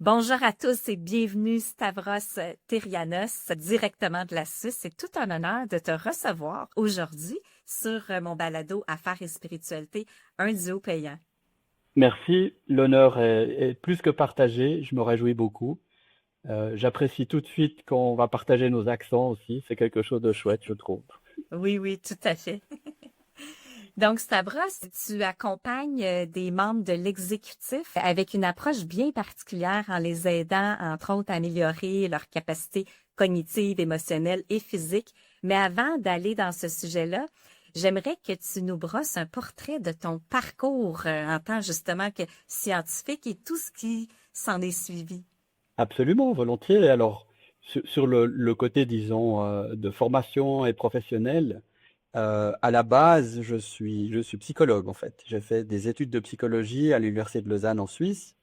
Bonjour à tous et bienvenue Stavros Terianos, directement de la Suisse. C'est tout un honneur de te recevoir aujourd'hui sur mon balado Affaires et spiritualité, un duo payant. Merci, l'honneur est plus que partagé, je me réjouis beaucoup. J'apprécie tout de suite qu'on va partager nos accents aussi, c'est quelque chose de chouette, je trouve. Oui, oui, tout à fait. Donc, Stavros, tu accompagnes des membres de l'exécutif avec une approche bien particulière en les aidant, entre autres, à améliorer leurs capacités cognitives, émotionnelles et physiques. Mais avant d'aller dans ce sujet-là, j'aimerais que tu nous brosses un portrait de ton parcours en tant justement que scientifique et tout ce qui s'en est suivi. Absolument, volontiers. Alors, sur le côté, disons, de formation et professionnel, à la base, je suis psychologue en fait. J'ai fait des études de psychologie à l'Université de Lausanne en Suisse,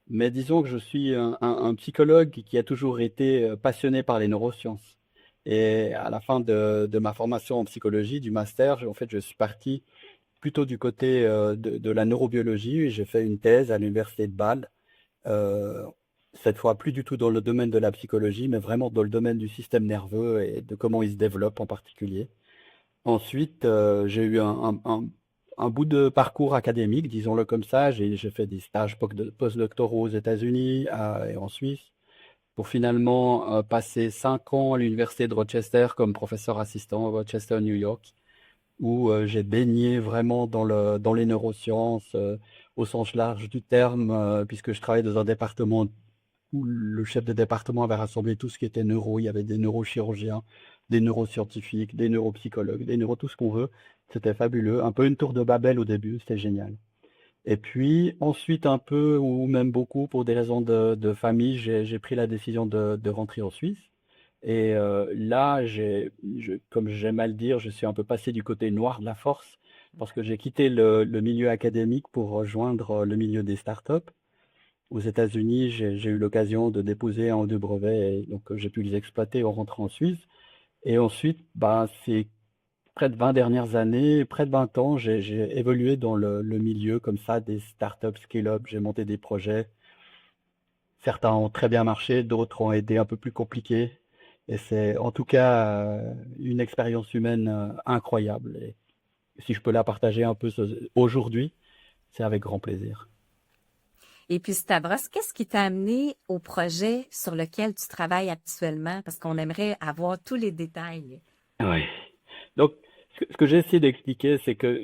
mais disons que je suis un psychologue qui a toujours été passionné par les neurosciences. Et à la fin de ma formation en psychologie, du master, en fait, je suis parti plutôt du côté de la neurobiologie et j'ai fait une thèse à l'Université de Bâle, euh, cette fois plus du tout dans le domaine de la psychologie, mais vraiment dans le domaine du système nerveux et de comment il se développe en particulier. Ensuite, j'ai eu un bout de parcours académique, disons-le comme ça. J'ai fait des stages postdoctoraux aux États-Unis et en Suisse, pour finalement passer 5 ans à l'université de Rochester comme professeur assistant à Rochester, New York, où j'ai baigné vraiment dans les neurosciences, au sens large du terme, puisque je travaillais dans un département où le chef de département avait rassemblé tout ce qui était neuro. Il y avait des neurochirurgiens, des neuroscientifiques, des neuropsychologues, tout ce qu'on veut. C'était fabuleux. Un peu une tour de Babel au début, c'était génial. Et puis ensuite, un peu ou même beaucoup, pour des raisons de famille, j'ai pris la décision de rentrer en Suisse. Et là, comme j'aime à le dire, je suis un peu passé du côté noir de la force parce que j'ai quitté le milieu académique pour rejoindre le milieu des startups. Aux États-Unis, j'ai eu l'occasion de déposer un ou deux brevets et donc j'ai pu les exploiter en rentrant en Suisse. Et ensuite, bah, c'est près de 20 dernières années, près de 20 ans, j'ai évolué dans le milieu comme ça des startups scale-up. J'ai monté des projets. Certains ont très bien marché, d'autres ont été un peu plus compliqués. Et c'est en tout cas une expérience humaine incroyable. Et si je peux la partager un peu aujourd'hui, c'est avec grand plaisir. Et puis, Stavros, qu'est-ce qui t'a amené au projet sur lequel tu travailles actuellement? Parce qu'on aimerait avoir tous les détails. Oui. Donc, ce que j'ai essayé d'expliquer, c'est que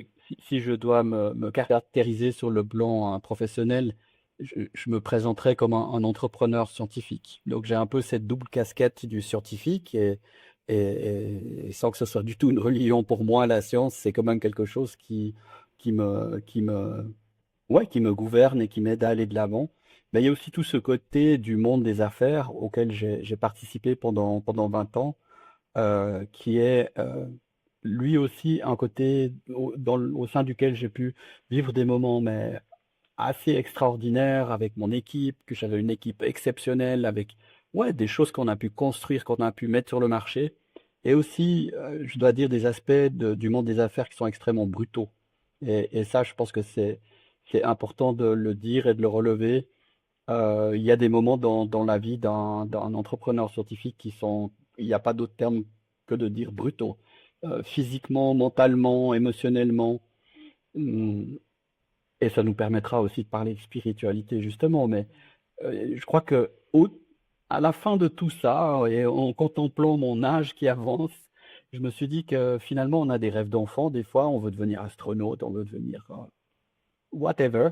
si je dois me caractériser sur le plan professionnel, je me présenterai comme un entrepreneur scientifique. Donc, j'ai un peu cette double casquette du scientifique et sans que ce soit du tout une religion pour moi, la science, c'est quand même quelque chose qui me gouverne et qui m'aide à aller de l'avant. Mais il y a aussi tout ce côté du monde des affaires auquel j'ai participé pendant 20 ans, qui est lui aussi un côté au sein duquel j'ai pu vivre des moments mais assez extraordinaires avec mon équipe, que j'avais une équipe exceptionnelle avec ouais, des choses qu'on a pu construire, qu'on a pu mettre sur le marché, et aussi, je dois dire, des aspects du monde des affaires qui sont extrêmement brutaux. Et ça, je pense que c'est important de le dire et de le relever. Il y a des moments dans la vie d'un entrepreneur scientifique il n'y a pas d'autre terme que de dire brutaux. Physiquement, mentalement, émotionnellement. Hum, Et ça nous permettra aussi de parler de spiritualité, justement. Mais je crois que à la fin de tout ça, et en contemplant mon âge qui avance, je me suis dit que finalement, on a des rêves d'enfant. Des fois, on veut devenir astronaute, on veut devenir whatever.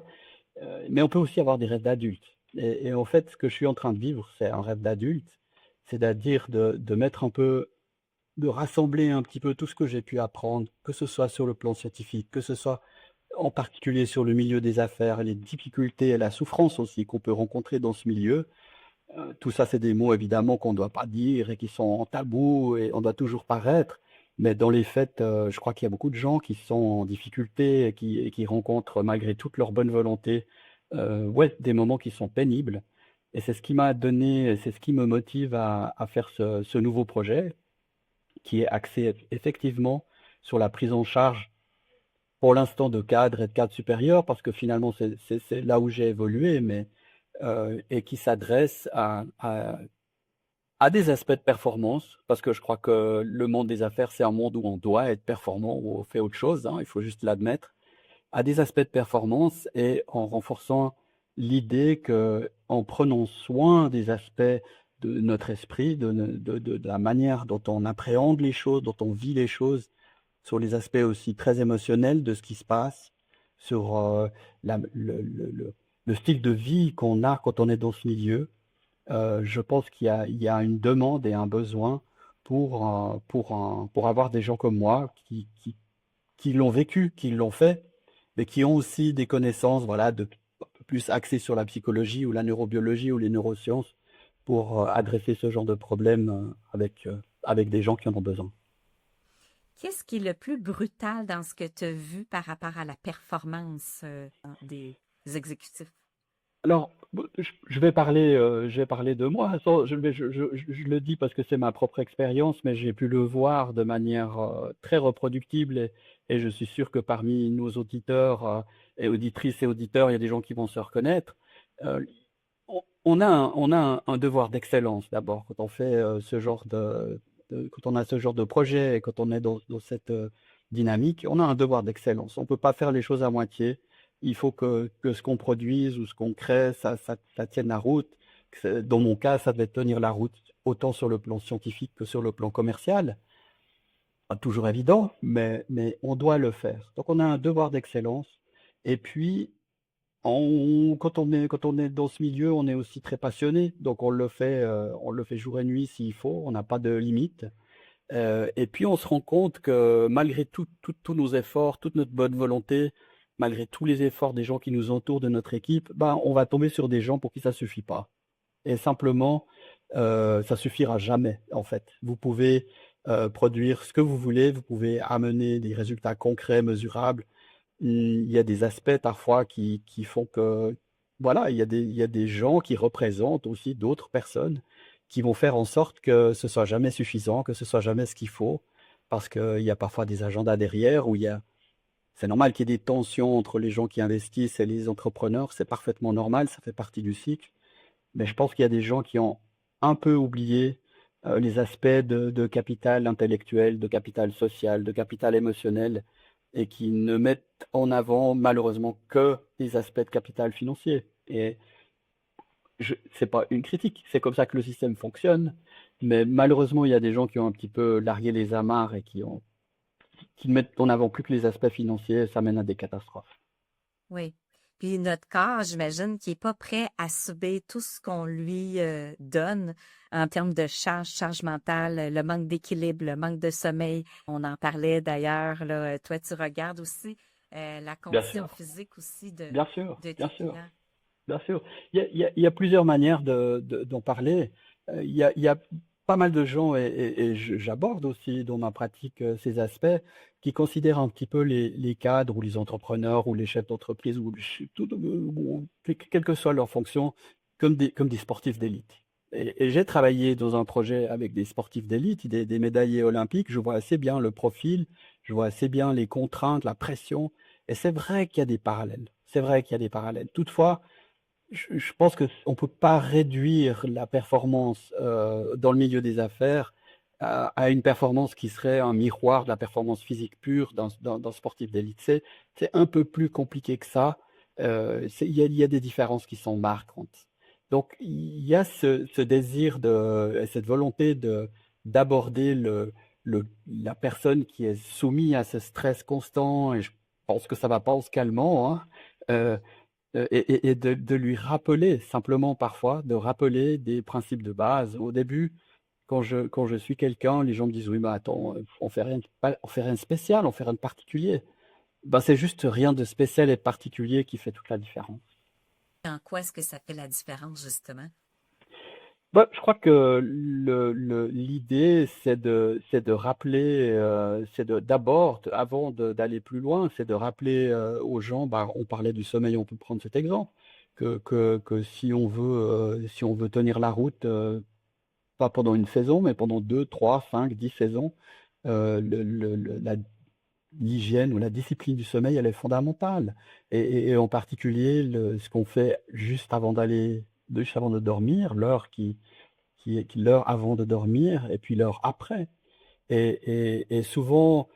Mais on peut aussi avoir des rêves d'adultes. Et en fait, ce que je suis en train de vivre, c'est un rêve d'adulte. C'est-à-dire de mettre un peu, de rassembler un petit peu tout ce que j'ai pu apprendre, que ce soit sur le plan scientifique, que ce soit en particulier sur le milieu des affaires, les difficultés et la souffrance aussi qu'on peut rencontrer dans ce milieu. Tout ça, c'est des mots évidemment qu'on ne doit pas dire et qui sont tabous et on doit toujours paraître. Mais dans les faits, je crois qu'il y a beaucoup de gens qui sont en difficulté et qui rencontrent, malgré toute leur bonne volonté, ouais, des moments qui sont pénibles. Et c'est ce qui m'a donné, c'est ce qui me motive à faire ce nouveau projet, qui est axé effectivement sur la prise en charge, pour l'instant, de cadres et de cadres supérieurs, parce que finalement, c'est là où j'ai évolué, mais et qui s'adresse à des aspects de performance, parce que je crois que le monde des affaires, c'est un monde où on doit être performant, où on fait autre chose, hein, il faut juste l'admettre, à des aspects de performance et en renforçant l'idée que en prenant soin des aspects de notre esprit, de la manière dont on appréhende les choses, dont on vit les choses, sur les aspects aussi très émotionnels de ce qui se passe, sur la- le style de vie qu'on a quand on est dans ce milieu. Je pense il y a une demande et un besoin pour avoir des gens comme moi qui l'ont vécu, qui l'ont fait, mais qui ont aussi des connaissances, voilà, un peu plus axées sur la psychologie ou la neurobiologie ou les neurosciences pour adresser ce genre de problème avec des gens qui en ont besoin. Qu'est-ce qui est le plus brutal dans ce que tu as vu par rapport à la performance des exécutifs? Alors, je vais parler de moi. Je le dis parce que c'est ma propre expérience, mais j'ai pu le voir de manière très reproductible et je suis sûr que parmi nos auditeurs et auditrices et auditeurs, il y a des gens qui vont se reconnaître. Euh, on a un devoir d'excellence d'abord quand on fait quand on a ce genre de projet et quand on est dans cette dynamique, on a un devoir d'excellence. On ne peut pas faire les choses à moitié. Il faut que ce qu'on produise ou ce qu'on crée, ça tienne la route. Dans mon cas, ça devait tenir la route autant sur le plan scientifique que sur le plan commercial. Pas toujours évident, mais on doit le faire. Donc on a un devoir d'excellence. Et puis, quand on est dans ce milieu, on est aussi très passionné. Donc on le fait jour et nuit s'il faut. On n'a pas de limite. Et puis on se rend compte que malgré tous nos efforts, toute notre bonne volonté, malgré tous les efforts des gens qui nous entourent de notre équipe, ben, on va tomber sur des gens pour qui ça suffit pas. Et simplement, ça suffira jamais, en fait. Vous pouvez produire ce que vous voulez, vous pouvez amener des résultats concrets, mesurables. Il y a des aspects parfois qui font que, voilà, il y a des gens qui représentent aussi d'autres personnes qui vont faire en sorte que ce soit jamais suffisant, que ce soit jamais ce qu'il faut, parce qu'il y a parfois des agendas derrière où c'est normal qu'il y ait des tensions entre les gens qui investissent et les entrepreneurs, c'est parfaitement normal, ça fait partie du cycle. Mais je pense qu'il y a des gens qui ont un peu oublié les aspects de capital intellectuel, de capital social, de capital émotionnel, et qui ne mettent en avant malheureusement que les aspects de capital financier. Et c'est pas une critique, c'est comme ça que le système fonctionne. Mais malheureusement, il y a des gens qui ont un petit peu largué les amarres et qui ne mettent en avant plus que les aspects financiers, ça mène à des catastrophes. Oui. Puis notre corps, j'imagine, qui est pas prêt à subir tout ce qu'on lui donne en termes de charge mentale, le manque d'équilibre, le manque de sommeil. On en parlait d'ailleurs, là. Toi, tu regardes aussi la Bien condition sûr, physique aussi bien sûr, de bien tes sûr. clients. Bien sûr, il y a plusieurs manières d'en parler. Il y a pas mal de gens, et j'aborde aussi dans ma pratique ces aspects, qui considèrent un petit peu les cadres ou les entrepreneurs ou les chefs d'entreprise, quelle que soit leur fonction, comme des sportifs d'élite. Et j'ai travaillé dans un projet avec des sportifs d'élite, des médaillés olympiques, je vois assez bien le profil, je vois assez bien les contraintes, la pression, et c'est vrai qu'il y a des parallèles. C'est vrai qu'il y a des parallèles. Toutefois, je pense qu'on ne peut pas réduire la performance dans le milieu des affaires à une performance qui serait un miroir de la performance physique pure d'un sportif d'élite. C'est un peu plus compliqué que ça. Il y a des différences qui sont marquantes. Donc, il y a ce désir et cette volonté d'aborder la personne qui est soumise à ce stress constant, et je pense que ça va pas en se calmant, hein. Euh, et de lui rappeler simplement parfois, de rappeler des principes de base. Au début, quand je suis quelqu'un, les gens me disent, oui, mais attends, on fait rien de spécial, on fait rien de particulier. Ben, c'est juste rien de spécial et de particulier qui fait toute la différence. En quoi est-ce que ça fait la différence, justement? Bah, je crois que l'idée, c'est de rappeler, d'abord, d'aller plus loin, c'est de rappeler aux gens, bah, on parlait du sommeil, on peut prendre cet exemple, que si on veut tenir la route, pas pendant une saison, mais pendant 2, 3, 5, 10 saisons, l'hygiène ou la discipline du sommeil, elle est fondamentale. Et en particulier, ce qu'on fait juste avant d'aller juste avant de dormir, l'heure avant de dormir et puis l'heure après. Et souvent,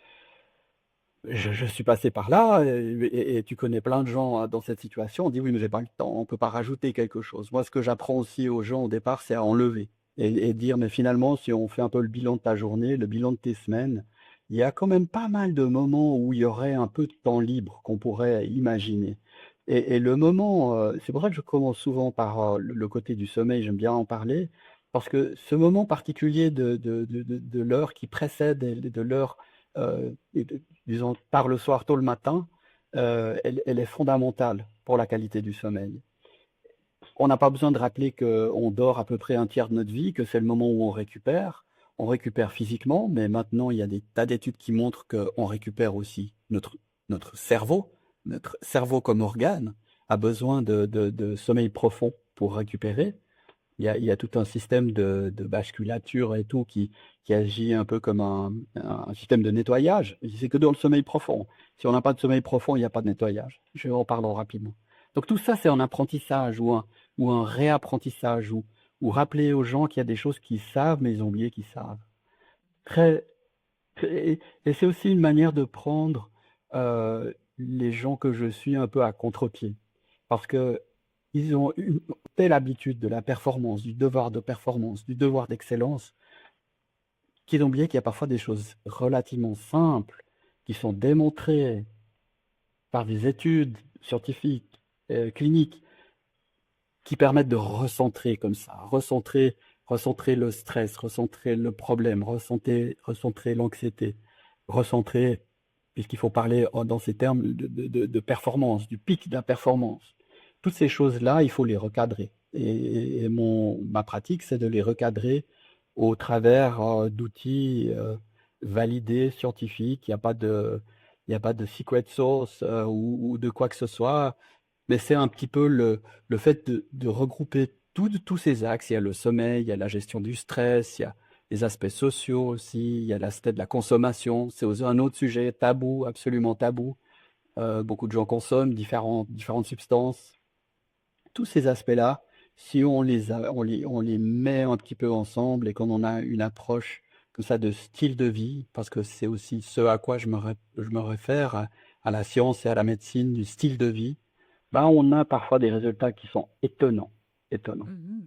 je suis passé par là et tu connais plein de gens dans cette situation. On dit oui, mais j'ai pas le temps, on peut pas rajouter quelque chose. Moi, ce que j'apprends aussi aux gens au départ, c'est à enlever et dire, mais finalement, si on fait un peu le bilan de ta journée, le bilan de tes semaines, il y a quand même pas mal de moments où il y aurait un peu de temps libre qu'on pourrait imaginer. Et le moment, c'est pour ça que je commence souvent par le côté du sommeil, j'aime bien en parler, parce que ce moment particulier de l'heure qui précède et de l'heure disons, tard le soir, tôt le matin, elle est fondamentale pour la qualité du sommeil. On n'a pas besoin de rappeler qu'on dort à peu près un tiers de notre vie, que c'est le moment où on récupère. On récupère physiquement, mais maintenant, il y a des tas d'études qui montrent qu'on récupère aussi notre cerveau. Notre cerveau comme organe a besoin de sommeil profond pour récupérer. Il y a tout un système de basculature et tout qui agit un peu comme un système de nettoyage. C'est que dans le sommeil profond. Si on n'a pas de sommeil profond, il n'y a pas de nettoyage. Je en parler rapidement. Donc tout ça, c'est un apprentissage ou un réapprentissage ou rappeler aux gens qu'il y a des choses qu'ils savent, mais ils ont oublié qu'ils savent. Très, et c'est aussi une manière de prendre les gens que je suis un peu à contre-pied. Parce que ils ont une telle habitude de la performance, du devoir de performance, du devoir d'excellence, qu'ils ont oublié qu'il y a parfois des choses relativement simples qui sont démontrées par des études scientifiques, cliniques, qui permettent de recentrer comme ça, recentrer le stress, recentrer le problème, recentrer l'anxiété, recentrer, puisqu'il faut parler dans ces termes de performance, du pic de la performance. Toutes ces choses-là, il faut les recadrer. Et ma pratique, c'est de les recadrer au travers d'outils validés, scientifiques. Il n'y a pas de secret sauce ou de quoi que ce soit. Mais c'est un petit peu le fait de regrouper tous ces axes. Il y a le sommeil, il y a la gestion du stress, il y a les aspects sociaux aussi, il y a l'aspect de la consommation. C'est aussi un autre sujet tabou, absolument tabou. Beaucoup de gens consomment différentes substances. Tous ces aspects-là, si on les met un petit peu ensemble et qu'on en a une approche comme ça de style de vie, parce que c'est aussi ce à quoi je me réfère, à la science et à la médecine du style de vie, ben, on a parfois des résultats qui sont étonnants, étonnants. Mhm.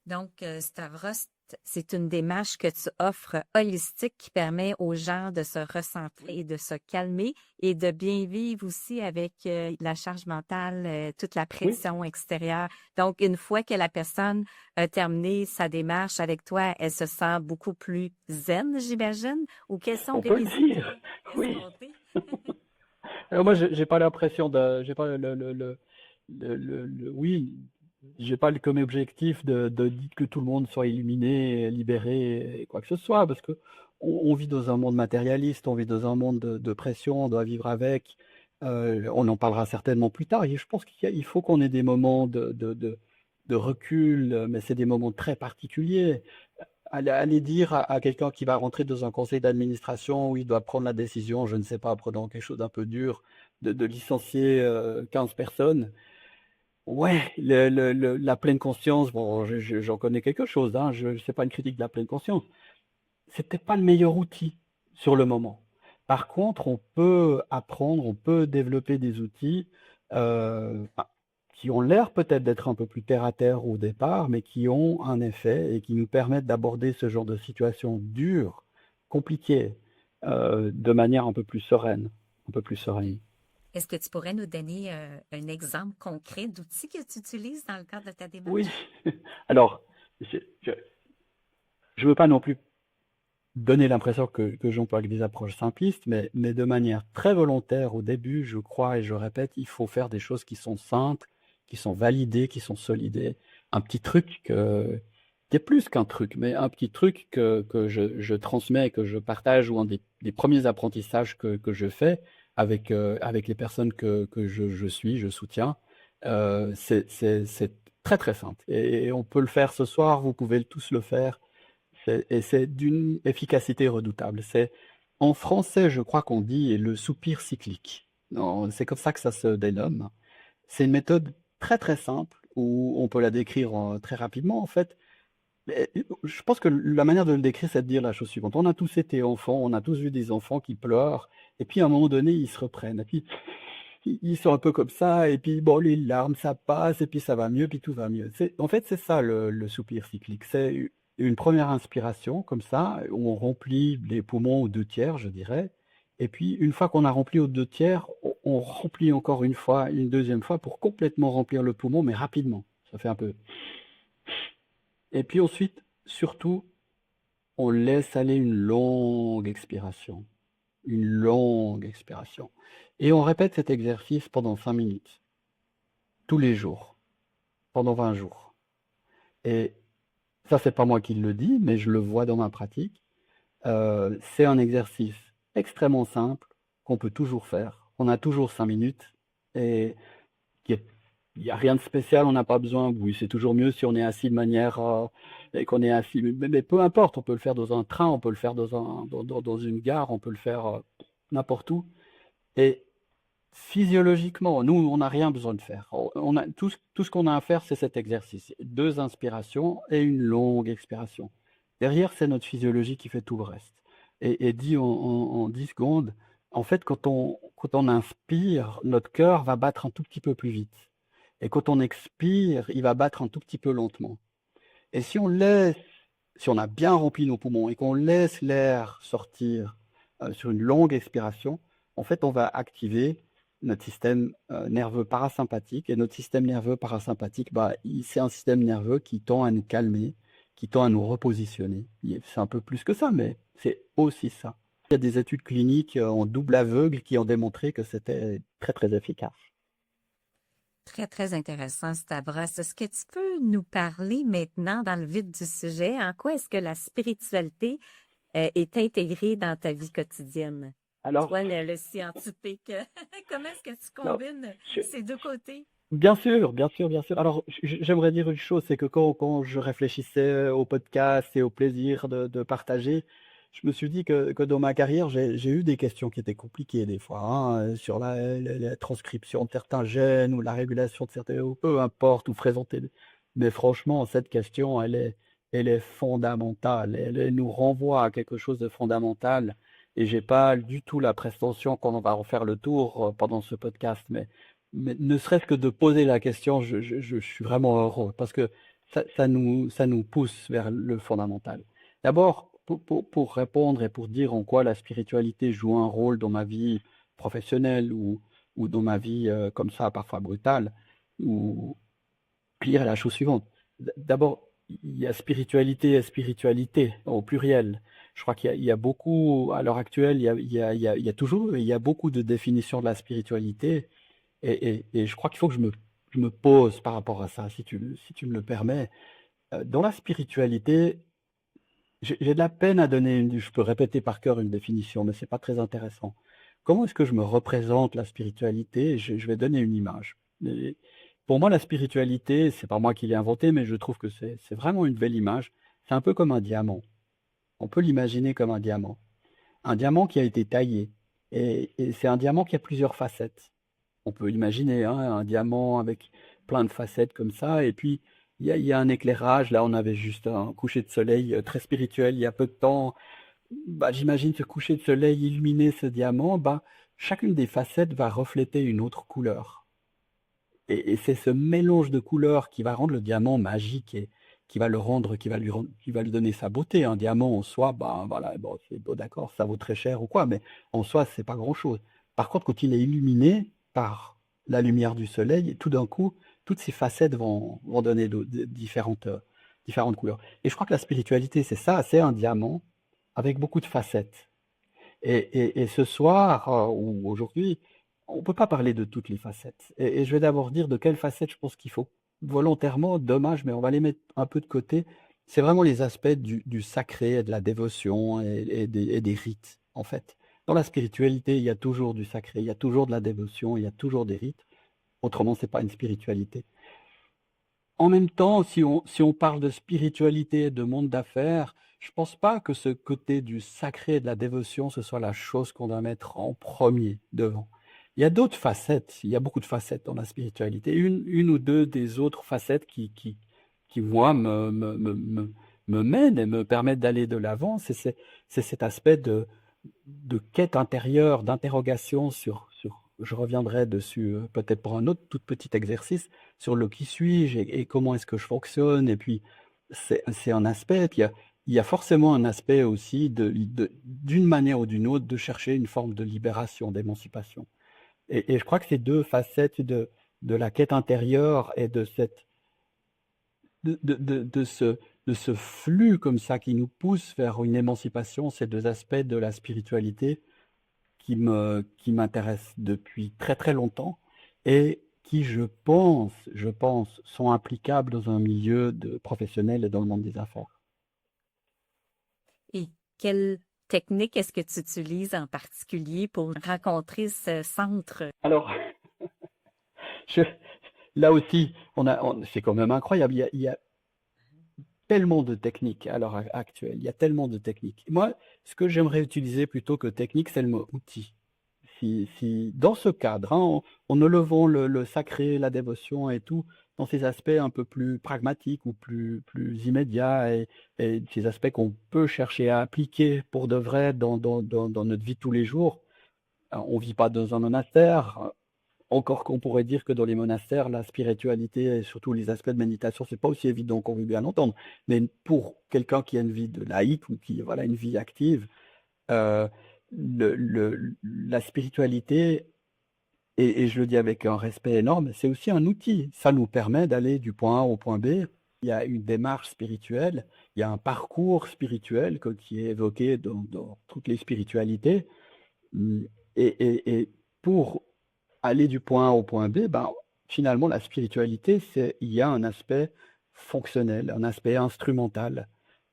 Donc, Stavros, c'est une démarche que tu offres holistique qui permet aux gens de se recentrer, de se calmer et de bien vivre aussi avec la charge mentale, toute la Oui, pression extérieure. Donc, une fois que la personne a terminé sa démarche avec toi, elle se sent beaucoup plus zen, j'imagine? Ou quels sont on les peut le résultats dire. Oui. escomptés? Alors moi, j'ai pas l'impression j'ai pas oui, j'ai pas comme objectif de dire que tout le monde soit illuminé, libéré, et quoi que ce soit, parce que on vit dans un monde matérialiste, on vit dans un monde de pression, on doit vivre avec. On en parlera certainement plus tard. Et je pense qu'il faut qu'on ait des moments de recul, mais c'est des moments très particuliers. Aller dire à quelqu'un qui va rentrer dans un conseil d'administration où il doit prendre la décision, je ne sais pas, prenant quelque chose d'un peu dur, de licencier 15 personnes. Ouais, la pleine conscience, bon, j'en connais quelque chose, hein, je sais pas une critique de la pleine conscience. C'était pas le meilleur outil sur le moment. Par contre, on peut apprendre, on peut développer des outils qui ont l'air peut-être d'être un peu plus terre à terre au départ, mais qui ont un effet et qui nous permettent d'aborder ce genre de situation dure, compliquée, de manière un peu plus sereine, un peu plus sereine. Est-ce que tu pourrais nous donner un exemple concret d'outils que tu utilises dans le cadre de ta Oui. démarche? Alors, je veux pas non plus donner l'impression que j'emploie des approches simplistes, mais de manière très volontaire au début, je crois et je répète, il faut faire des choses qui sont simples, qui sont validées, qui sont solidées. Un petit truc qui est plus qu'un truc, mais un petit truc que je transmets, que je partage, ou un des premiers apprentissages que je fais avec les personnes que je soutiens, c'est très très simple. Et on peut le faire ce soir, vous pouvez tous le faire et c'est d'une efficacité redoutable. En français, je crois qu'on dit le soupir cyclique. Non, c'est comme ça que ça se dénomme. C'est une méthode très très simple ou on peut la décrire très rapidement, en fait. Mais je pense que la manière de le décrire, c'est de dire la chose suivante. On a tous été enfants, on a tous vu des enfants qui pleurent, et puis à un moment donné, ils se reprennent. Et puis, ils sont un peu comme ça, et puis bon, les larmes, ça passe, et puis ça va mieux, puis tout va mieux. En fait, c'est ça le soupir cyclique. C'est une première inspiration, comme ça, où on remplit les poumons aux 2 tiers, je dirais. Et puis, une fois qu'on a rempli aux 2 tiers, on remplit encore une fois, une deuxième fois, pour complètement remplir le poumon, mais rapidement. Ça fait un peu. Et puis ensuite, surtout, on laisse aller une longue expiration. Une longue expiration. Et on répète cet exercice pendant 5 minutes, tous les jours, pendant 20 jours. Et ça, c'est pas moi qui le dis, mais je le vois dans ma pratique. C'est un exercice extrêmement simple qu'on peut toujours faire. On a toujours 5 minutes et il n'y a rien de spécial, on n'a pas besoin. Oui, c'est toujours mieux si on est assis de manière et qu'on est assis. Mais peu importe, on peut le faire dans un train, on peut le faire dans une gare, on peut le faire n'importe où. Et physiologiquement, nous, on n'a rien besoin de faire. On a, tout ce qu'on a à faire, c'est cet exercice. 2 inspirations et une longue expiration. Derrière, c'est notre physiologie qui fait tout le reste. Et dit en 10 secondes, en fait, quand on inspire, notre cœur va battre un tout petit peu plus vite. Et quand on expire, il va battre un tout petit peu lentement. Et si on a bien rempli nos poumons et qu'on laisse l'air sortir sur une longue expiration, en fait, on va activer notre système nerveux parasympathique. Et notre système nerveux parasympathique, c'est un système nerveux qui tend à nous calmer, qui tend à nous repositionner. C'est un peu plus que ça, mais c'est aussi ça. Il y a des études cliniques en double aveugle qui ont démontré que c'était très, très efficace. Très, très intéressant, Stavros. Est-ce que tu peux nous parler maintenant dans le vif du sujet? En quoi est-ce que la spiritualité est intégrée dans ta vie quotidienne? Alors, Toi, le scientifique, comment est-ce que tu non, combines je- ces deux côtés? bien sûr, bien sûr, bien sûr. Alors, j'aimerais dire une chose, c'est que quand je réfléchissais au podcast et au plaisir de partager, je me suis dit que dans ma carrière, j'ai eu des questions qui étaient compliquées des fois, hein, sur la transcription de certains gènes ou la régulation de certains, ou peu importe, ou présenter. Mais franchement, cette question, elle est fondamentale. Elle nous renvoie à quelque chose de fondamental. Et j'ai pas du tout la prétention qu'on va refaire le tour pendant ce podcast, mais ne serait-ce que de poser la question, je suis vraiment heureux parce que ça nous pousse vers le fondamental. D'abord, pour répondre et pour dire en quoi la spiritualité joue un rôle dans ma vie professionnelle ou dans ma vie comme ça, parfois brutale, ou dire la chose suivante. D'abord, il y a spiritualité et spiritualité au pluriel. Je crois qu'il y a beaucoup, à l'heure actuelle, il y a toujours, il y a beaucoup de définitions de la spiritualité et je crois qu'il faut que je me pose par rapport à ça, si tu me le permets. Dans la spiritualité, j'ai de la peine à donner je peux répéter par cœur une définition, mais c'est pas très intéressant. Comment est-ce que je me représente la spiritualité? Je vais donner une image. Et pour moi, la spiritualité, c'est pas moi qui l'ai inventé, mais je trouve que c'est vraiment une belle image. C'est un peu comme un diamant. On peut l'imaginer comme un diamant. Un diamant qui a été taillé. Et c'est un diamant qui a plusieurs facettes. On peut imaginer hein, un diamant avec plein de facettes comme ça. Et puis, il y a un éclairage. Là, on avait juste un coucher de soleil très spirituel il y a peu de temps. J'imagine ce coucher de soleil illuminer ce diamant. Chacune des facettes va refléter une autre couleur. Et c'est ce mélange de couleurs qui va rendre le diamant magique et qui va le rendre, qui va lui donner sa beauté. Un diamant en soi, voilà, bon, c'est bon, d'accord, ça vaut très cher ou quoi, mais en soi, c'est pas grand-chose. Par contre, quand il est illuminé par la lumière du soleil, tout d'un coup, toutes ces facettes vont donner différentes couleurs. Et je crois que la spiritualité, c'est ça, c'est un diamant avec beaucoup de facettes. Et ce soir, ou aujourd'hui, on ne peut pas parler de toutes les facettes. Et je vais d'abord dire de quelles facettes je pense qu'il faut volontairement, dommage, mais on va les mettre un peu de côté. C'est vraiment les aspects du sacré et de la dévotion et des rites, en fait. Dans la spiritualité, il y a toujours du sacré, il y a toujours de la dévotion, il y a toujours des rites. Autrement, c'est pas une spiritualité. En même temps, si on parle de spiritualité et de monde d'affaires, je pense pas que ce côté du sacré et de la dévotion, ce soit la chose qu'on doit mettre en premier devant. Il y a d'autres facettes, il y a beaucoup de facettes dans la spiritualité. Une ou deux des autres facettes qui moi, me mènent et me permettent d'aller de l'avant, c'est cet aspect de quête intérieure, d'interrogation je reviendrai dessus peut-être pour un autre tout petit exercice, sur le qui suis-je et comment est-ce que je fonctionne. Et puis, c'est un aspect. Puis il y a forcément un aspect aussi d'une manière ou d'une autre de chercher une forme de libération, d'émancipation. Et je crois que ces deux facettes de la quête intérieure et de ce flux comme ça qui nous pousse vers une émancipation, ces deux aspects de la spiritualité qui m'intéressent depuis très très longtemps et qui, je pense, sont applicables dans un milieu professionnel et dans le monde des affaires. Et quelle technique est-ce que tu utilises en particulier pour rencontrer ce centre? Alors, je- là aussi, c'est quand même incroyable. Il y a tellement de techniques à l'heure actuelle. Il y a tellement de techniques. Moi, ce que j'aimerais utiliser plutôt que technique, c'est le mot outil. Si dans ce cadre, hein, en élevant le sacré, la dévotion et tout, dans ces aspects un peu plus pragmatiques ou plus immédiats et ces aspects qu'on peut chercher à appliquer pour de vrai dans notre vie de tous les jours, on vit pas dans un monastère, encore qu'on pourrait dire que dans les monastères, la spiritualité et surtout les aspects de méditation, c'est pas aussi évident qu'on veut bien l'entendre. Mais pour quelqu'un qui a une vie de laïc ou qui voilà une vie active, euh, la spiritualité, et je le dis avec un respect énorme, c'est aussi un outil. Ça nous permet d'aller du point A au point B. Il y a une démarche spirituelle, il y a un parcours spirituel qui est évoqué dans toutes les spiritualités. Hum, et pour aller du point A au point B, ben, finalement, la spiritualité, il y a un aspect fonctionnel, un aspect instrumental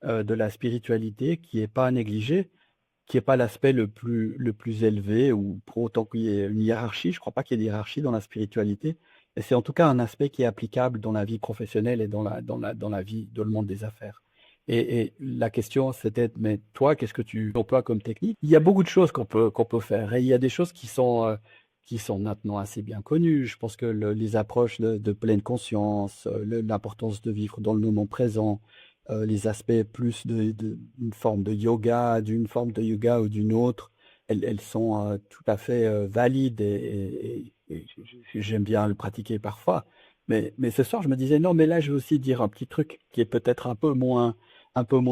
de la spiritualité qui n'est pas à négliger, qui n'est pas l'aspect le plus élevé, ou pour autant qu'il y ait une hiérarchie. Je ne crois pas qu'il y ait de hiérarchie dans la spiritualité, mais c'est en tout cas un aspect qui est applicable dans la vie professionnelle et dans la vie, dans le monde des affaires. Et la question, c'était, mais toi, qu'est-ce que tu emploies comme technique? Il y a beaucoup de choses qu'on peut faire, et il y a des choses qui sont maintenant assez bien connues. Je pense que les approches de pleine conscience, l'importance de vivre dans le moment présent, les aspects plus d'une forme de yoga, d'une forme de yoga ou d'une autre, elles sont tout à fait valides et j'aime bien le pratiquer parfois. Mais ce soir, je me disais, non, mais là, je vais aussi dire un petit truc qui est peut-être un peu moins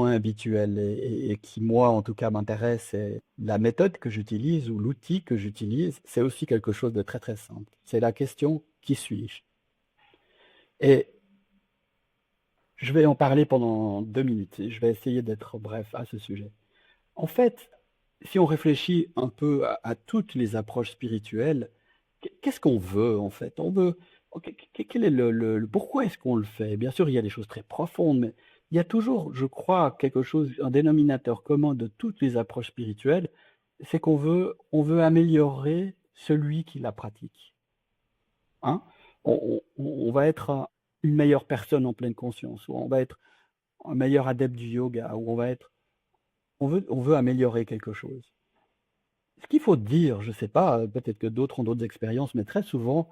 habituel et qui, moi, en tout cas, m'intéresse. Et la méthode que j'utilise ou l'outil que j'utilise, c'est aussi quelque chose de très, très simple. C'est la question, qui suis-je? Et je vais en parler pendant 2 minutes et je vais essayer d'être bref à ce sujet. En fait, si on réfléchit un peu à toutes les approches spirituelles, qu'est-ce qu'on veut en fait? On veut, quel est pourquoi est-ce qu'on le fait? Bien sûr, il y a des choses très profondes, mais il y a toujours, je crois, quelque chose, un dénominateur commun de toutes les approches spirituelles, c'est on veut améliorer celui qui la pratique. Hein? On va être une meilleure personne en pleine conscience, ou on va être un meilleur adepte du yoga, ou on veut améliorer quelque chose. Ce qu'il faut dire, je ne sais pas, peut-être que d'autres ont d'autres expériences, mais très souvent,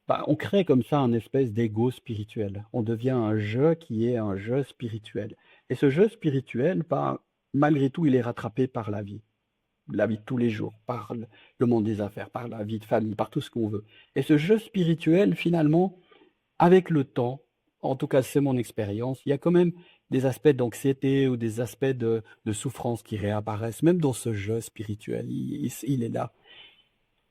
bah, on crée comme ça un espèce d'ego spirituel. On devient un jeu qui est un jeu spirituel. Et ce jeu spirituel, bah, malgré tout, il est rattrapé par la vie de tous les jours, par le monde des affaires, par la vie de famille, par tout ce qu'on veut. Et ce jeu spirituel, finalement, avec le temps, en tout cas c'est mon expérience, il y a quand même des aspects d'anxiété ou des aspects de souffrance qui réapparaissent, même dans ce jeu spirituel, il est là.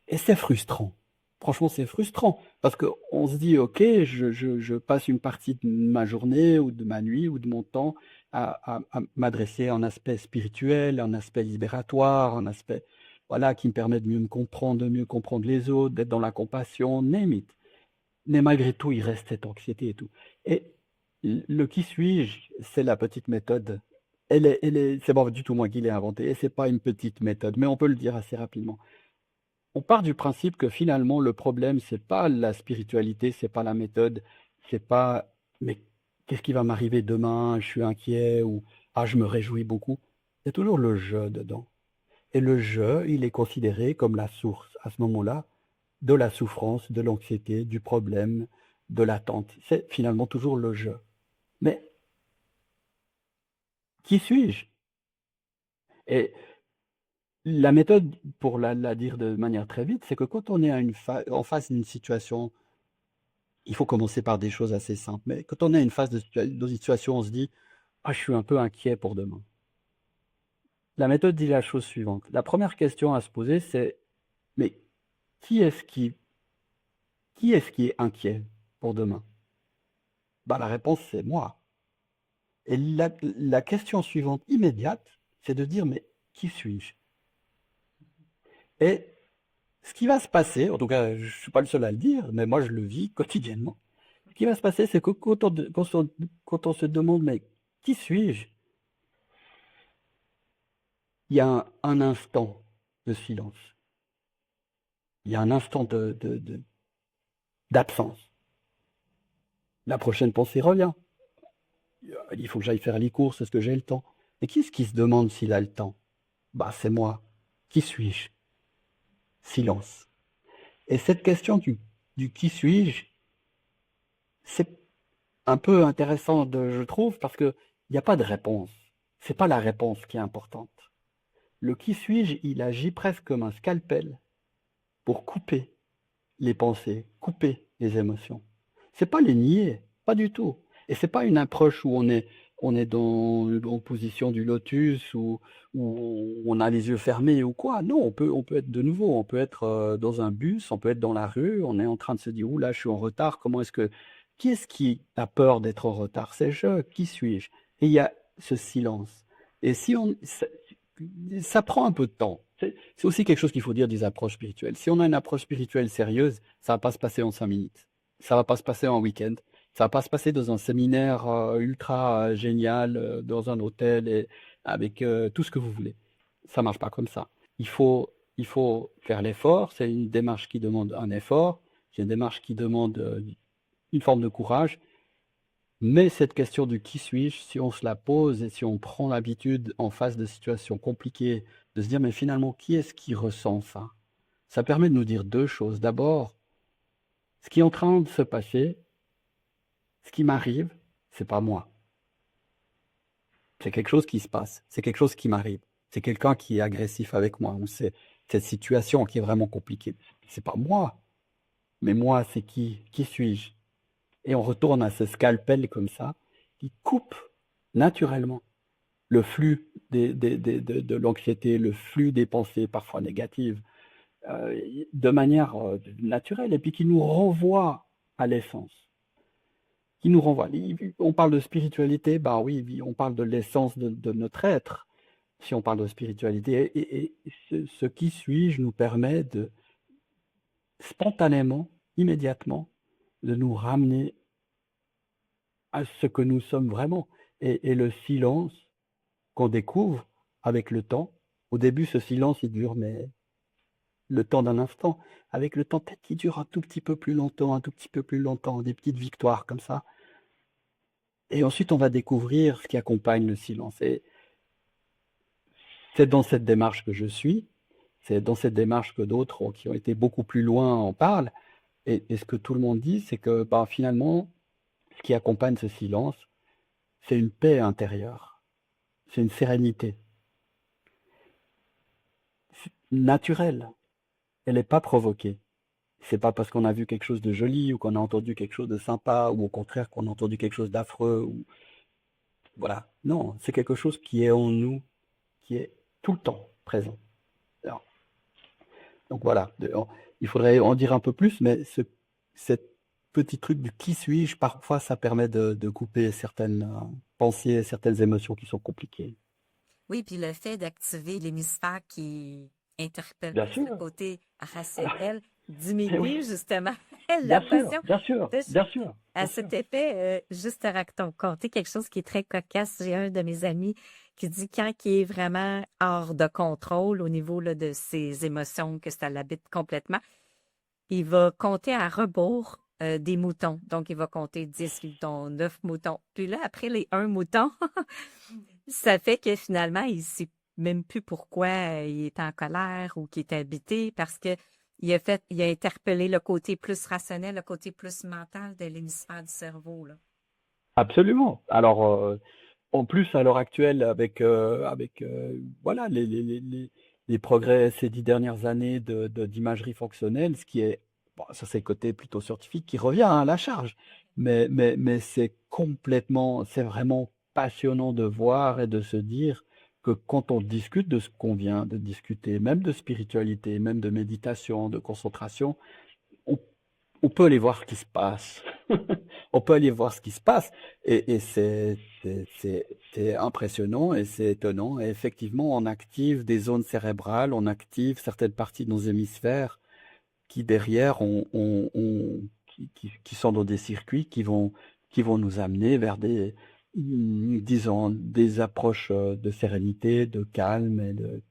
Et c'est frustrant. Franchement, c'est frustrant parce qu'on se dit, OK, je passe une partie de ma journée ou de ma nuit ou de mon temps à m'adresser à un aspect spirituel, un aspect libératoire, un aspect voilà, qui me permet de mieux comprendre les autres, d'être dans la compassion, name it. Mais malgré tout, il reste cette anxiété et tout. Et le qui suis-je, c'est la petite méthode. C'est pas du tout moi qui l'ai inventée, et c'est pas une petite méthode, mais on peut le dire assez rapidement. On part du principe que finalement, le problème, c'est pas la spiritualité, c'est pas la méthode, c'est pas, mais qu'est-ce qui va m'arriver demain, je suis inquiet, ou ah, je me réjouis beaucoup. Il y a toujours le je dedans. Et le je, il est considéré comme la source à ce moment-là de la souffrance, de l'anxiété, du problème, de l'attente. C'est finalement toujours le je. Mais qui suis-je? Et la méthode, pour la dire de manière très vite, c'est que quand on est en face d'une situation, il faut commencer par des choses assez simples. Mais quand on est à une phase de situation, on se dit, ah, je suis un peu inquiet pour demain. La méthode dit la chose suivante. La première question à se poser, c'est, mais qui est-ce qui est inquiet pour demain? Bah, la réponse, c'est moi. Et la question suivante immédiate, c'est de dire, mais qui suis-je? Et ce qui va se passer, en tout cas, je ne suis pas le seul à le dire, mais moi je le vis quotidiennement. Ce qui va se passer, c'est que quand on se demande, mais qui suis-je? Il y a un instant de silence. Il y a un instant d'absence. La prochaine pensée revient. Il faut que j'aille faire les courses, est-ce que j'ai le temps? Mais qui est-ce qui se demande s'il a le temps? Bah, c'est moi. Qui suis-je? Silence. Et cette question du qui suis-je, c'est un peu intéressant, je trouve, parce qu'il n'y a pas de réponse. C'est pas la réponse qui est importante. Le qui suis-je, il agit presque comme un scalpel pour couper les pensées, couper les émotions. C'est pas les nier, pas du tout. Et c'est pas une approche où on est en position du lotus où on a les yeux fermés ou quoi. Non, on peut être de nouveau, on peut être dans un bus, on peut être dans la rue, on est en train de se dire, ouh là, je suis en retard, qui est-ce qui a peur d'être en retard? C'est je, qui suis-je? Et il y a ce silence. Et si ça prend un peu de temps. C'est aussi quelque chose qu'il faut dire des approches spirituelles. Si on a une approche spirituelle sérieuse, ça va pas se passer en 5 minutes. Ça va pas se passer en week-end. Ça va pas se passer dans un séminaire ultra génial, dans un hôtel et avec tout ce que vous voulez. Ça marche pas comme ça. Il faut faire l'effort. C'est une démarche qui demande un effort. C'est une démarche qui demande une forme de courage. Mais cette question du qui suis-je, si on se la pose et si on prend l'habitude en face de situations compliquées de se dire mais finalement qui est-ce qui ressent ça? Ça permet de nous dire deux choses. D'abord, ce qui est en train de se passer, ce qui m'arrive, c'est pas moi. C'est quelque chose qui se passe, c'est quelque chose qui m'arrive. C'est quelqu'un qui est agressif avec moi ou c'est cette situation qui est vraiment compliquée. C'est pas moi, mais moi c'est qui? Qui suis-je? Et on retourne à ce scalpel comme ça qui coupe naturellement le flux de l'anxiété, le flux des pensées parfois négatives, de manière naturelle, et puis qui nous renvoie à l'essence, qui nous renvoie. On parle de spiritualité, bah oui, on parle de l'essence de notre être, si on parle de spiritualité, et ce qui suis-je nous permet de spontanément, immédiatement, de nous ramener à ce que nous sommes vraiment. Et le silence qu'on découvre avec le temps. Au début, ce silence, il dure, mais le temps d'un instant. Avec le temps, peut-être qu'il dure un tout petit peu plus longtemps, un tout petit peu plus longtemps, des petites victoires comme ça. Et ensuite, on va découvrir ce qui accompagne le silence. Et c'est dans cette démarche que je suis. C'est dans cette démarche que d'autres qui ont été beaucoup plus loin en parlent. Et ce que tout le monde dit, c'est que bah, finalement, ce qui accompagne ce silence, c'est une paix intérieure. C'est une sérénité naturelle. Elle n'est pas provoquée. C'est pas parce qu'on a vu quelque chose de joli ou qu'on a entendu quelque chose de sympa ou au contraire qu'on a entendu quelque chose d'affreux ou voilà. Non, c'est quelque chose qui est en nous, qui est tout le temps présent. Alors, donc voilà. Il faudrait en dire un peu plus, mais cette petit truc du qui suis-je, parfois ça permet de couper certaines pensées, certaines émotions qui sont compliquées. Oui, puis le fait d'activer l'hémisphère qui interpelle Bien plus le sûr. côté Ah, rationnel eh oui. diminue justement la Bien sûr, passion. bien sûr, De- bien sûr, À bien sûr. cet effet, juste te raconter quelque chose qui est très cocasse. J'ai un de mes amis qui dit quand il est vraiment hors de contrôle au niveau là, de ses émotions, que ça l'habite complètement, il va compter à rebours des moutons. Donc, il va compter 10 moutons, 9 moutons. Puis là, après les 1 mouton, ça fait que finalement, il sait même plus pourquoi il est en colère ou qu'il est habité parce que il a interpellé le côté plus rationnel, le côté plus mental de l'hémisphère du cerveau, là. Absolument. Alors, en plus, à l'heure actuelle, avec voilà, les progrès ces 10 dernières années d'imagerie fonctionnelle, ce qui est, bon, ça c'est le côté plutôt scientifique qui revient à la charge, mais c'est vraiment passionnant de voir et de se dire que quand on discute de ce qu'on vient de discuter, même de spiritualité, même de méditation, de concentration, on on peut aller voir ce qui se passe. On peut aller voir ce qui se passe. Et c'est impressionnant et c'est étonnant. Et effectivement, on active des zones cérébrales, on active certaines parties de nos hémisphères qui derrière qui sont dans des circuits qui vont nous amener vers disons, des approches de sérénité, de calme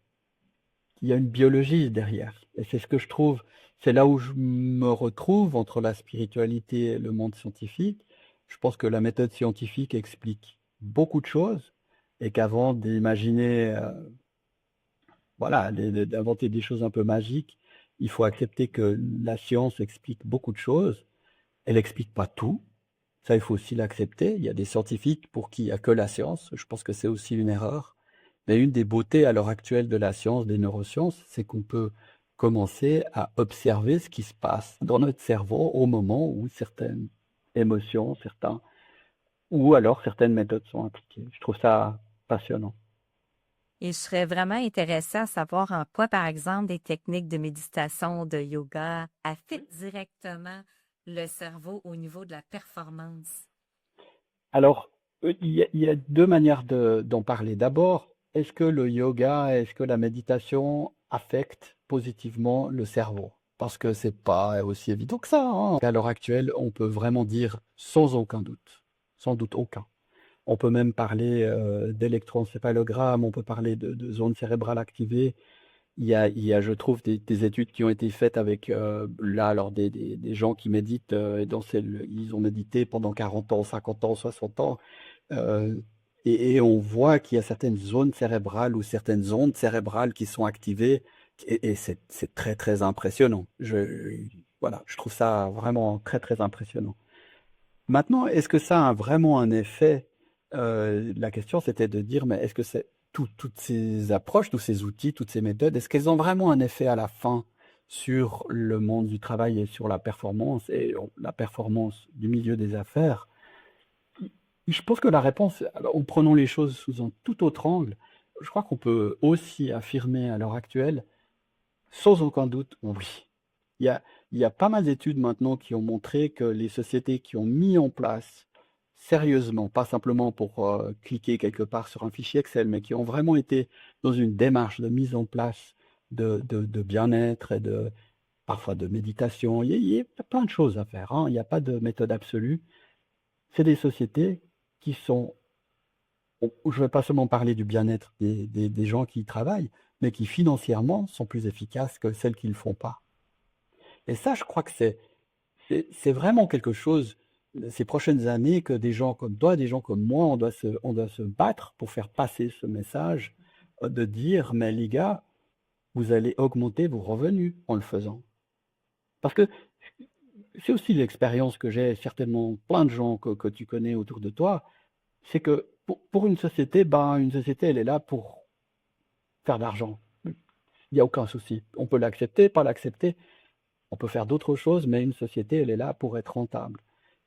il y a une biologie derrière. Et c'est ce que je trouve, c'est là où je me retrouve entre la spiritualité et le monde scientifique. Je pense que la méthode scientifique explique beaucoup de choses et qu'avant d'imaginer, voilà, d'inventer des choses un peu magiques, il faut accepter que la science explique beaucoup de choses. Elle n'explique pas tout. Ça, il faut aussi l'accepter. Il y a des scientifiques pour qui il n'y a que la science. Je pense que c'est aussi une erreur. Mais une des beautés à l'heure actuelle de la science, des neurosciences, c'est qu'on peut commencer à observer ce qui se passe dans notre cerveau au moment où certaines émotions, ou alors certaines méthodes sont appliquées. Je trouve ça passionnant. Et je serais vraiment intéressée à savoir en quoi, par exemple, des techniques de méditation, de yoga affectent directement le cerveau au niveau de la performance. Alors, il y a deux manières d'en parler. D'abord, est-ce que le yoga, est-ce que la méditation affecte positivement le cerveau? Parce que c'est pas aussi évident que ça, hein. À l'heure actuelle, on peut vraiment dire sans aucun doute, sans doute aucun. On peut même parler d'électroencéphalogramme, on peut parler de zones cérébrales activées. Il y a, je trouve, des études qui ont été faites avec, là, alors des gens qui méditent, et ils ont médité pendant 40 ans, 50 ans, 60 ans, euh, et on voit qu'il y a certaines zones cérébrales ou certaines ondes cérébrales qui sont activées, et c'est très, très impressionnant. Voilà, je trouve ça vraiment très, très impressionnant. Maintenant, est-ce que ça a vraiment un effet? La question, c'était de dire, mais est-ce que toutes ces approches, tous ces outils, toutes ces méthodes, est-ce qu'elles ont vraiment un effet à la fin sur le monde du travail et sur la performance et la performance du milieu des affaires? Je pense que la réponse, alors, en prenant les choses sous un tout autre angle, je crois qu'on peut aussi affirmer à l'heure actuelle, sans aucun doute, oui. Il y a, il y a pas mal d'études maintenant qui ont montré que les sociétés qui ont mis en place sérieusement, pas simplement pour cliquer quelque part sur un fichier Excel, mais qui ont vraiment été dans une démarche de mise en place de bien-être et parfois de méditation. Il y a plein de choses à faire, hein. Il n'y a pas de méthode absolue. C'est des sociétés qui sont, je ne vais pas seulement parler du bien-être des gens qui y travaillent, mais qui financièrement sont plus efficaces que celles qui ne le font pas. Et ça, je crois que c'est vraiment quelque chose, ces prochaines années, que des gens comme toi, des gens comme moi, on doit se battre pour faire passer ce message de dire, mais les gars, vous allez augmenter vos revenus en le faisant. Parce que c'est aussi l'expérience que j'ai, certainement plein de gens que tu connais autour de toi, c'est que pour une société, elle est là pour faire de l'argent. Il n'y a aucun souci. On peut l'accepter, pas l'accepter. On peut faire d'autres choses, mais une société, elle est là pour être rentable.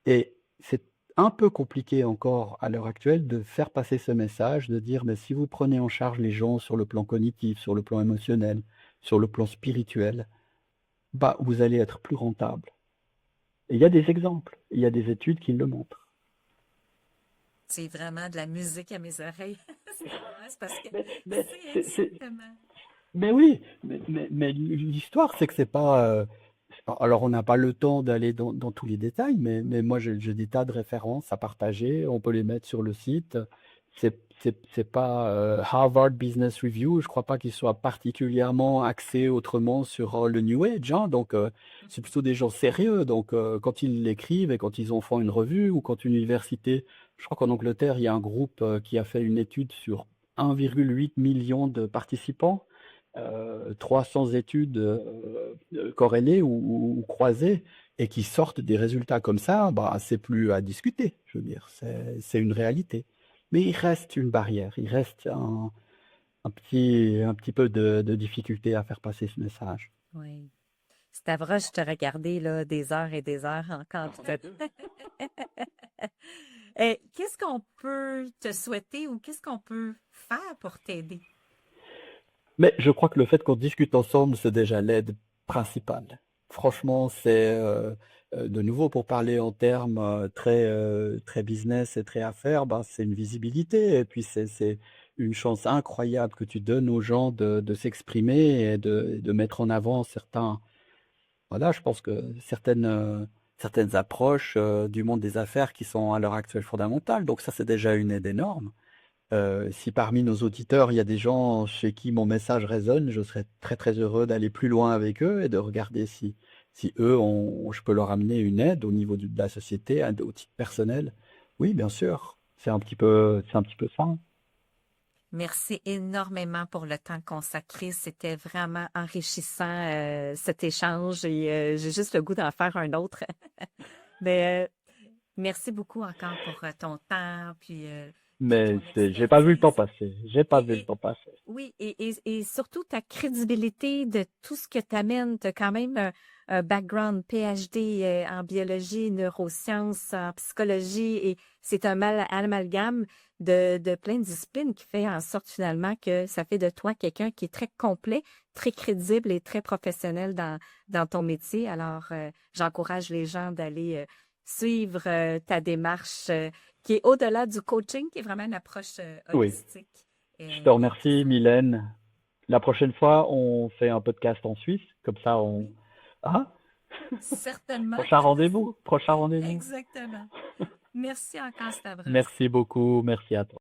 Et c'est un peu compliqué encore à l'heure actuelle de faire passer ce message, de dire, mais si vous prenez en charge les gens sur le plan cognitif, sur le plan émotionnel, sur le plan spirituel, bah, vous allez être plus rentable. Et il y a des exemples, il y a des études qui le montrent. C'est vraiment de la musique à mes oreilles. C'est parce que Mais, mais, c'est c'est- c'est- exactement. mais oui, mais l'histoire, c'est que c'est pas. Alors, on n'a pas le temps d'aller dans tous les détails, mais moi, j'ai des tas de références à partager. On peut les mettre sur le site. C'est pas Harvard Business Review. Je crois pas qu'il soit particulièrement axé autrement sur le New Age, hein. Donc, c'est plutôt des gens sérieux. Donc, quand ils l'écrivent et quand ils en font une revue ou quand une université, je crois qu'en Angleterre, il y a un groupe qui a fait une étude sur 1,8 million de participants 300 études corrélées ou croisées et qui sortent des résultats comme ça, bah, c'est plus à discuter, je veux dire, c'est une réalité. Mais il reste une barrière, il reste un petit peu de difficulté à faire passer ce message. Oui. Stavros, je te regardais là, des heures et des heures encore. Qu'est-ce qu'on peut te souhaiter ou qu'est-ce qu'on peut faire pour t'aider? Mais je crois que le fait qu'on discute ensemble, c'est déjà l'aide principale. Franchement, c'est de nouveau pour parler en termes très business et très affaires, ben, c'est une visibilité et puis c'est une chance incroyable que tu donnes aux gens de s'exprimer et de mettre en avant certains. Voilà, je pense que certaines approches du monde des affaires qui sont à l'heure actuelle fondamentales. Donc ça, c'est déjà une aide énorme. Si parmi nos auditeurs, il y a des gens chez qui mon message résonne, je serais très très heureux d'aller plus loin avec eux et de regarder si eux, je peux leur amener une aide au niveau de la société, au titre personnel. Oui, bien sûr, c'est un petit peu ça. Merci énormément pour le temps consacré. C'était vraiment enrichissant, cet échange et j'ai juste le goût d'en faire un autre. Mais merci beaucoup encore pour ton temps puis pour Mais ton j'ai pas vu le temps expertise. passer. J'ai pas vu le Et, temps passer. oui, et surtout ta crédibilité de tout ce que tu amènes. Tu as quand même un background PhD en biologie, neurosciences, en psychologie, et c'est un amalgame de plein de disciplines qui fait en sorte finalement que ça fait de toi quelqu'un qui est très complet, très crédible et très professionnel dans ton métier. Alors, j'encourage les gens d'aller suivre ta démarche qui est au-delà du coaching, qui est vraiment une approche Oui, holistique je te et qui remercie, se... Mylène. La prochaine fois, on fait un podcast en Suisse, comme ça on. Oui, Ah, certainement. prochain rendez-vous, prochain rendez-vous. Exactement. Merci encore, Stavros. Merci beaucoup, merci à toi.